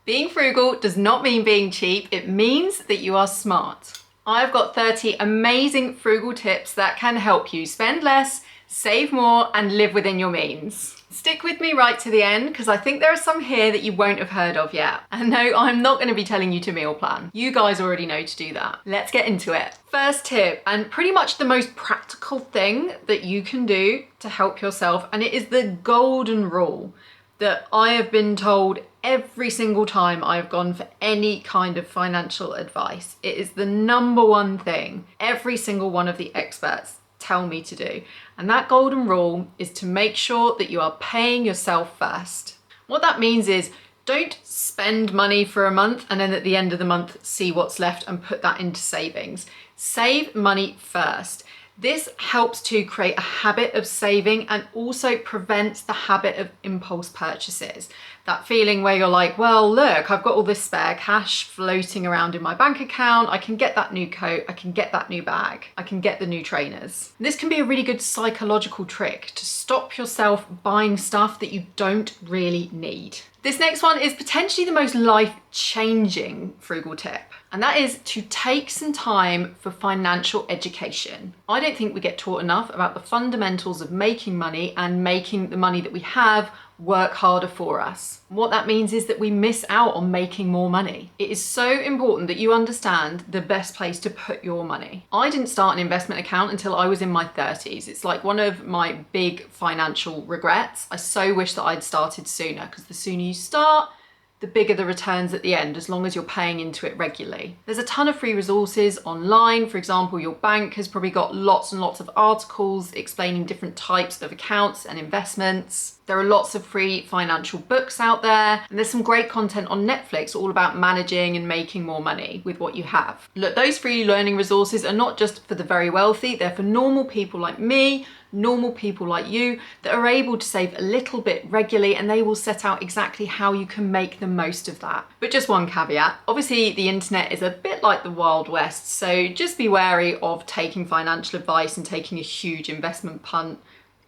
Being frugal does not mean being cheap, it means that you are smart. I've got 30 amazing frugal tips that can help you spend less, save more, and live within your means. Stick with me right to the end because I think there are some here that you won't have heard of yet. And no, I'm not going to be telling you to meal plan. You guys already know to do that. Let's get into it. First tip, and pretty much the most practical thing that you can do to help yourself, and it is the golden rule that I have been told every single time I've gone for any kind of financial advice. It is the number one thing every single one of the experts tell me to do. And that golden rule is to make sure that you are paying yourself first. What that means is don't spend money for a month and then at the end of the month see what's left and put that into savings. Save money first. This helps to create a habit of saving and also prevents the habit of impulse purchases. That feeling where you're like, well, look, I've got all this spare cash floating around in my bank account. I can get that new coat. I can get that new bag. I can get the new trainers. This can be a really good psychological trick to stop yourself buying stuff that you don't really need. This next one is potentially the most life-changing frugal tip, and that is to take some time for financial education. I don't think we get taught enough about the fundamentals of making money and making the money that we have work harder for us. What that means is that we miss out on making more money. It is so important that you understand the best place to put your money. I didn't start an investment account until I was in my 30s. It's like one of my big financial regrets. I so wish that I'd started sooner, because the sooner you start, the bigger the returns at the end, as long as you're paying into it regularly. There's a ton of free resources online. For example, your bank has probably got lots and lots of articles explaining different types of accounts and investments. There are lots of free financial books out there, and there's some great content on Netflix all about managing and making more money with what you have. Look, those free learning resources are not just for the very wealthy, they're for normal people like me, normal people like you that are able to save a little bit regularly, and they will set out exactly how you can make the most of that. But just one caveat, obviously the internet is a bit like the Wild West, so just be wary of taking financial advice and taking a huge investment punt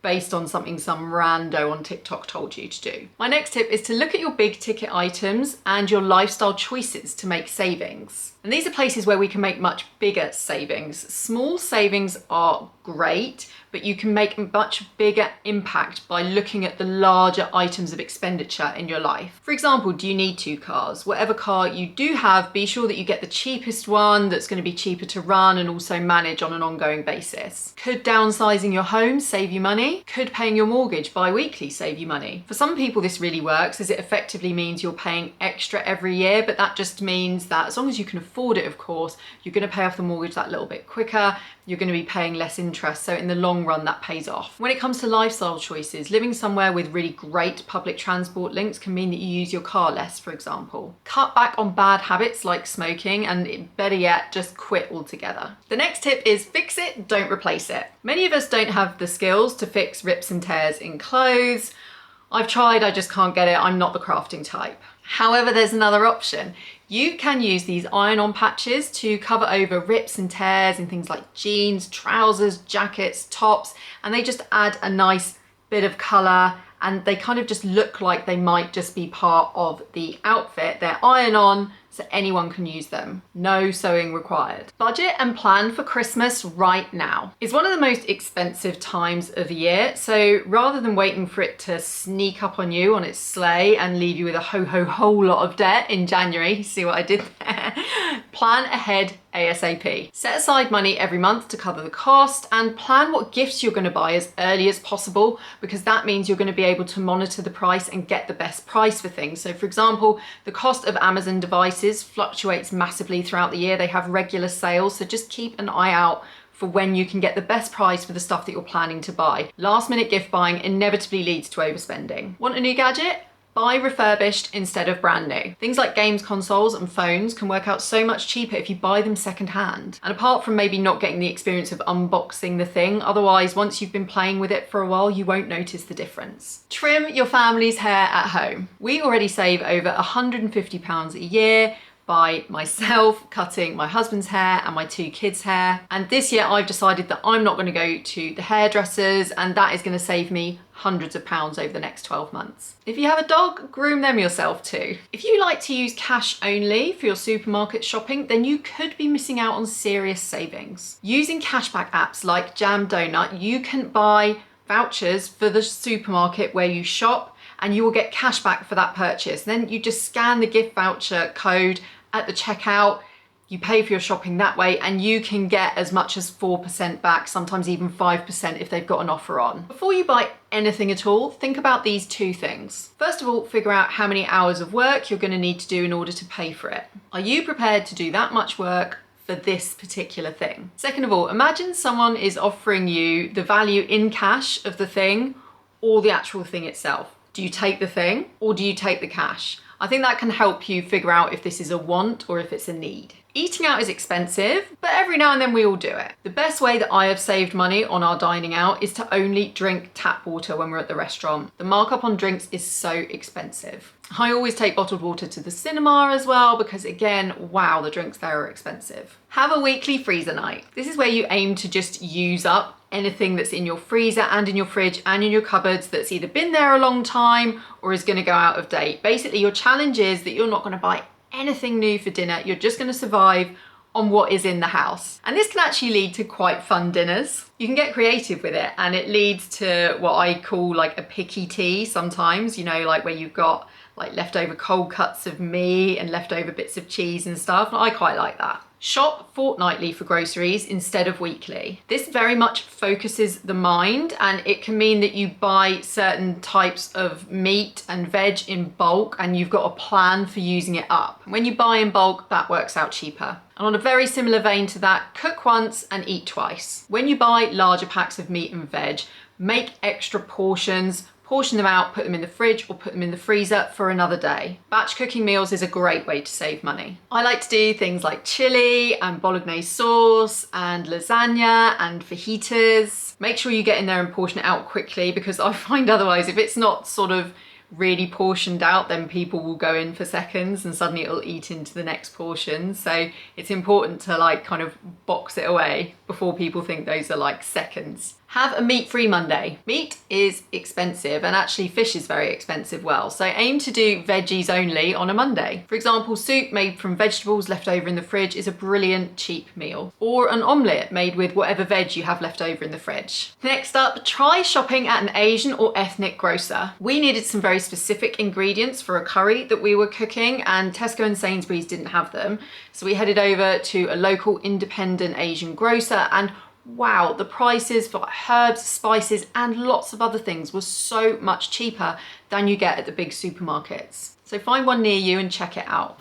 based on something some rando on TikTok told you to do. My next tip is to look at your big ticket items and your lifestyle choices to make savings. And these are places where we can make much bigger savings. Small savings are great, but you can make a much bigger impact by looking at the larger items of expenditure in your life. For example, do you need 2 cars? Whatever car you do have, be sure that you get the cheapest one that's going to be cheaper to run and also manage on an ongoing basis. Could downsizing your home save you money? Could paying your mortgage bi-weekly save you money? For some people this really works, as it effectively means you're paying extra every year, but that just means that as long as you can afford it, of course, you're going to pay off the mortgage that little bit quicker, you're going to be paying less interest, so in the long run that pays off. When it comes to lifestyle choices, living somewhere with really great public transport links can mean that you use your car less, for example. Cut back on bad habits like smoking, and better yet, just quit altogether. The next tip is fix it, don't replace it. Many of us don't have the skills to fix rips and tears in clothes. I've tried, I just can't get it. I'm not the crafting type. However, there's another option. You can use these iron-on patches to cover over rips and tears in things like jeans, trousers, jackets, tops, and they just add a nice bit of colour, and they kind of just look like they might just be part of the outfit. They're iron-on, so anyone can use them. No sewing required. Budget and plan for Christmas right now. It's one of the most expensive times of the year, so rather than waiting for it to sneak up on you on its sleigh and leave you with a whole lot of debt in January, see what I did there? Plan ahead ASAP. Set aside money every month to cover the cost, and plan what gifts you're going to buy as early as possible, because that means you're going to be able to monitor the price and get the best price for things. So for example, the cost of Amazon devices fluctuates massively throughout the year. They have regular sales, so just keep an eye out for when you can get the best price for the stuff that you're planning to buy. Last minute gift buying inevitably leads to overspending. Want a new gadget? Buy refurbished instead of brand new. Things like games consoles and phones can work out so much cheaper if you buy them secondhand. And apart from maybe not getting the experience of unboxing the thing, otherwise once you've been playing with it for a while, you won't notice the difference. Trim your family's hair at home. We already save over £150 a year by myself cutting my husband's hair and my 2 kids' hair. And this year I've decided that I'm not going to go to the hairdressers, and that is going to save me hundreds of pounds over the next 12 months. If you have a dog, groom them yourself too. If you like to use cash only for your supermarket shopping, then you could be missing out on serious savings. Using cashback apps like Jam Donut, you can buy vouchers for the supermarket where you shop, and you will get cash back for that purchase. Then you just scan the gift voucher code at the checkout, you pay for your shopping that way, and you can get as much as 4% back, sometimes even 5% if they've got an offer on. Before you buy anything at all, think about these 2 things. First of all, figure out how many hours of work you're going to need to do in order to pay for it. Are you prepared to do that much work for this particular thing? Second of all, imagine someone is offering you the value in cash of the thing or the actual thing itself. Do you take the thing or do you take the cash? I think that can help you figure out if this is a want or if it's a need. Eating out is expensive, but every now and then we all do it. The best way that I have saved money on our dining out is to only drink tap water when we're at the restaurant. The markup on drinks is so expensive. I always take bottled water to the cinema as well because, again, wow, the drinks there are expensive. Have a weekly freezer night. This is where you aim to just use up anything that's in your freezer and in your fridge and in your cupboards that's either been there a long time or is going to go out of date. Basically, your challenge is that you're not going to buy anything new for dinner. You're just going to survive on what is in the house. And this can actually lead to quite fun dinners. You can get creative with it, and it leads to what I call like a picky tea sometimes, you know, like where you've got like leftover cold cuts of meat and leftover bits of cheese and stuff. I quite like that. Shop fortnightly for groceries instead of weekly. This very much focuses the mind, and it can mean that you buy certain types of meat and veg in bulk and you've got a plan for using it up. When you buy in bulk, that works out cheaper. And on a very similar vein to that, cook once and eat twice. When you buy larger packs of meat and veg, make extra portions, portion them out, put them in the fridge or put them in the freezer for another day. Batch cooking meals is a great way to save money. I like to do things like chili and bolognese sauce and lasagna and fajitas. Make sure you get in there and portion it out quickly, because I find otherwise if it's not sort of really portioned out, then people will go in for seconds and suddenly it'll eat into the next portion. So it's important to like kind of box it away before people think those are like seconds. Have a meat-free Monday. Meat is expensive, and actually fish is very expensive well. So aim to do veggies only on a Monday. For example, soup made from vegetables left over in the fridge is a brilliant cheap meal. Or an omelette made with whatever veg you have left over in the fridge. Next up, try shopping at an Asian or ethnic grocer. We needed some very specific ingredients for a curry that we were cooking, and Tesco and Sainsbury's didn't have them. So we headed over to a local independent Asian grocer, and wow, the prices for herbs, spices, and lots of other things were so much cheaper than you get at the big supermarkets. So find one near you and check it out.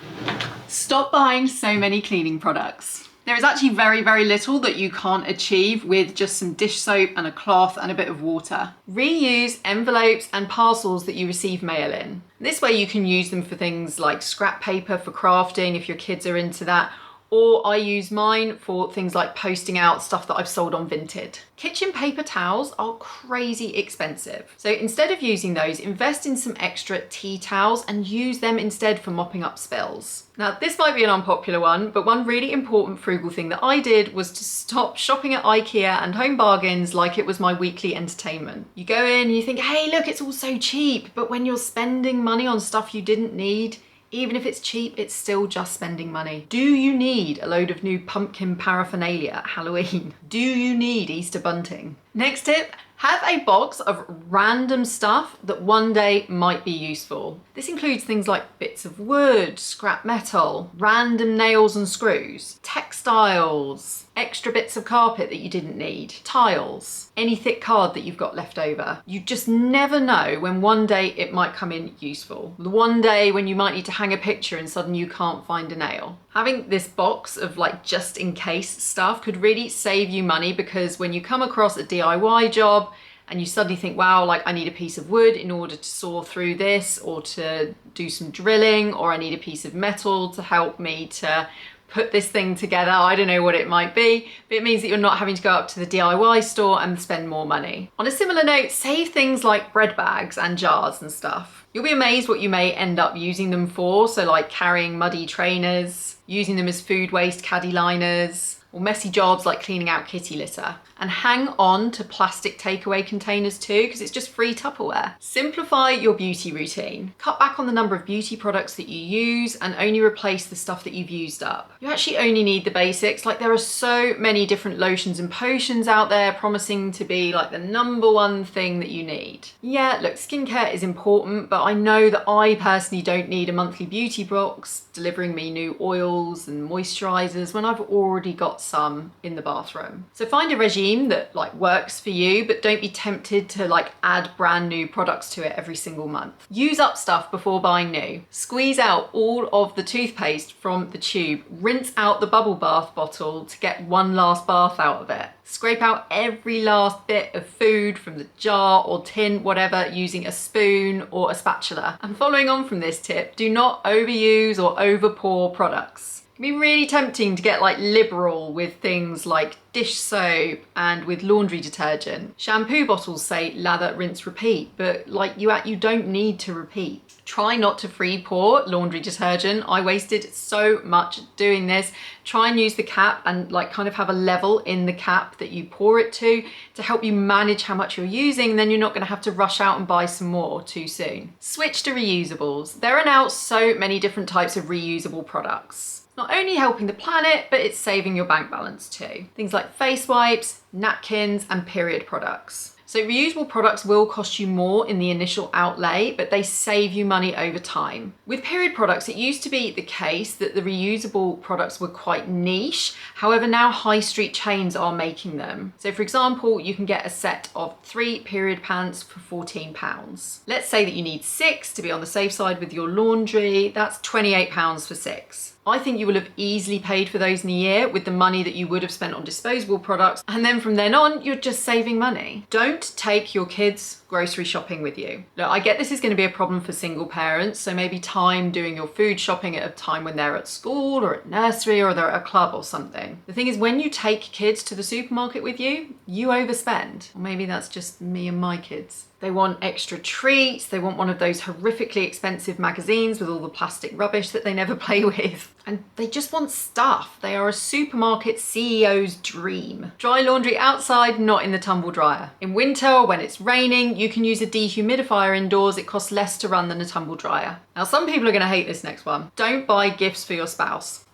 Stop buying so many cleaning products. There is actually very, very little that you can't achieve with just some dish soap and a cloth and a bit of water. Reuse envelopes and parcels that you receive mail in. This way you can use them for things like scrap paper for crafting if your kids are into that, or I use mine for things like posting out stuff that I've sold on Vinted. Kitchen paper towels are crazy expensive. So instead of using those, invest in some extra tea towels and use them instead for mopping up spills. Now, this might be an unpopular one, but one really important frugal thing that I did was to stop shopping at IKEA and Home Bargains like it was my weekly entertainment. You go in and you think, hey, look, it's all so cheap. But when you're spending money on stuff you didn't need, even if it's cheap, it's still just spending money. Do you need a load of new pumpkin paraphernalia at Halloween? Do you need Easter bunting? Next tip, have a box of random stuff that one day might be useful. This includes things like bits of wood, scrap metal, random nails and screws, textiles, extra bits of carpet that you didn't need, tiles, any thick card that you've got left over. You just never know when one day it might come in useful. The one day when you might need to hang a picture and suddenly you can't find a nail. Having this box of like just in case stuff could really save you money, because when you come across a DIY job and you suddenly think, wow, like I need a piece of wood in order to saw through this or to do some drilling, or I need a piece of metal to help me to put this thing together. I don't know what it might be, but it means that you're not having to go up to the DIY store and spend more money. On a similar note, save things like bread bags and jars and stuff. You'll be amazed what you may end up using them for. So like carrying muddy trainers, using them as food waste caddy liners, or messy jobs like cleaning out kitty litter. And hang on to plastic takeaway containers too, because it's just free Tupperware. Simplify your beauty routine. Cut back on the number of beauty products that you use and only replace the stuff that you've used up. You actually only need the basics. Like there are so many different lotions and potions out there promising to be like the number one thing that you need. Yeah, look, skincare is important, but I know that I personally don't need a monthly beauty box delivering me new oils and moisturizers when I've already got some in the bathroom. So find a regime that like works for you, but don't be tempted to like add brand new products to it every single month. Use up stuff before buying new. Squeeze out all of the toothpaste from the tube. Rinse out the bubble bath bottle to get one last bath out of it. Scrape out every last bit of food from the jar or tin, whatever, using a spoon or a spatula. And following on from this tip, do not overuse or overpour products. It can be really tempting to get like liberal with things like dish soap and with laundry detergent. Shampoo bottles say lather, rinse, repeat, but like you don't need to repeat. Try not to free pour laundry detergent. I wasted so much doing this. Try and use the cap and like kind of have a level in the cap that you pour it to help you manage how much you're using. Then you're not gonna have to rush out and buy some more too soon. Switch to reusables. There are now so many different types of reusable products. Not only helping the planet, but it's saving your bank balance too. Things like face wipes, napkins, and period products. So reusable products will cost you more in the initial outlay, but they save you money over time. With period products, it used to be the case that the reusable products were quite niche. However, now high street chains are making them. So for example, you can get a set of 3 period pants for £14. Let's say that you need 6 to be on the safe side with your laundry. That's £28 for 6. I think you will have easily paid for those in a year with the money that you would have spent on disposable products. And then from then on, you're just saving money. Don't take your kids grocery shopping with you. Look, I get this is going to be a problem for single parents, so maybe time doing your food shopping at a time when they're at school or at nursery or they're at a club or something. The thing is, when you take kids to the supermarket with you, you overspend. Or maybe that's just me and my kids. They want extra treats, they want one of those horrifically expensive magazines with all the plastic rubbish that they never play with. And they just want stuff. They are a supermarket CEO's dream. Dry laundry outside, not in the tumble dryer. In winter or when it's raining, you can use a dehumidifier indoors. It costs less to run than a tumble dryer. Now, some people are gonna hate this next one. Don't buy gifts for your spouse.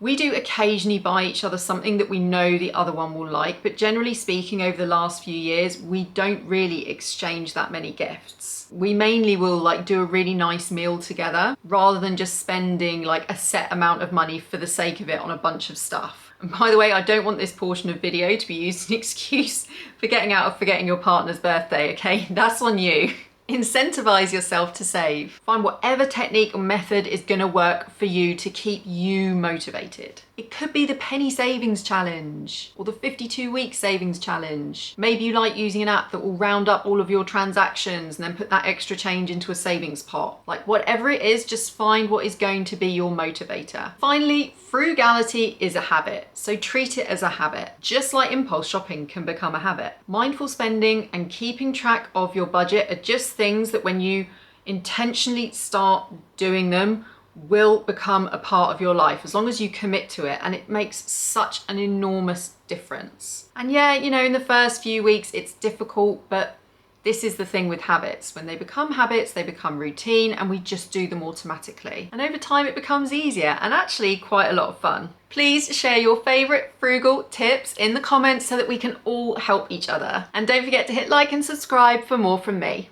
We do occasionally buy each other something that we know the other one will like, but generally speaking, over the last few years, we don't really exchange that many gifts. We mainly will like do a really nice meal together rather than just spending like a set amount of money for the sake of it on a bunch of stuff. And by the way, I don't want this portion of video to be used as an excuse for getting out of forgetting your partner's birthday, okay? That's on you. Incentivize yourself to save. Find whatever technique or method is gonna work for you to keep you motivated. It could be the penny savings challenge or the 52-week savings challenge. Maybe you like using an app that will round up all of your transactions and then put that extra change into a savings pot. Like whatever it is, just find what is going to be your motivator. Finally, frugality is a habit, so treat it as a habit. Just like impulse shopping can become a habit. Mindful spending and keeping track of your budget are just things that when you intentionally start doing them, will become a part of your life as long as you commit to it, and it makes such an enormous difference. And yeah, you know, in the first few weeks it's difficult, but this is the thing with habits. When they become habits, they become routine and we just do them automatically. And over time it becomes easier and actually quite a lot of fun. Please share your favorite frugal tips in the comments so that we can all help each other. And don't forget to hit like and subscribe for more from me.